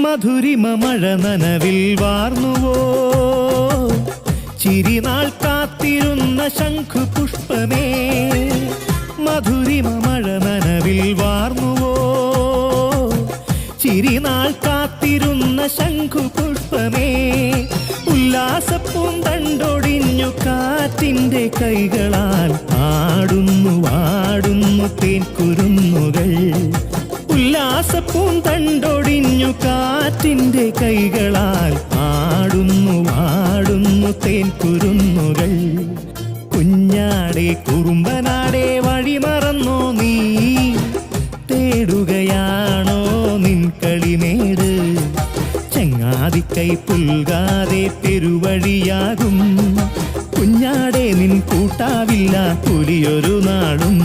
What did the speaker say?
മധുരിമ മഴ നനവിൽ വാർന്നുവോ ചിരിനാൾ കാത്തിരുന്ന ശംഖുപുഷ്പമേ മധുരിമ മഴ നനവിൽ വാർന്നുവോ ചിരിനാൾ കാത്തിരുന്ന ശംഖുപുഷ്പമേ ഉല്ലാസപ്പൂന്തണ്ടൊടിഞ്ഞു കാറ്റിൻ്റെ കൈകളാൽ ആടുന്നു തേൻകുരുന്നുകൾ ഉല്ലാസപ്പൂന്തണ്ടൊടിഞ്ഞു കാറ്റിൻ്റെ കൈകളാൽ ആടുന്നു തേൻകുരുന്നുകൾ കുഞ്ഞാടെ കുറുമ്പനാടെ വഴി മറന്നോ നീ തേടുകയാണോ നിൻ കളിമേട് ചങ്ങാതിക്കൈ പുൽകാതെ പെരുവഴിയാകും കുഞ്ഞാടെ നിൻ കൂട്ടാവില്ല പുലിയൊരു നാളും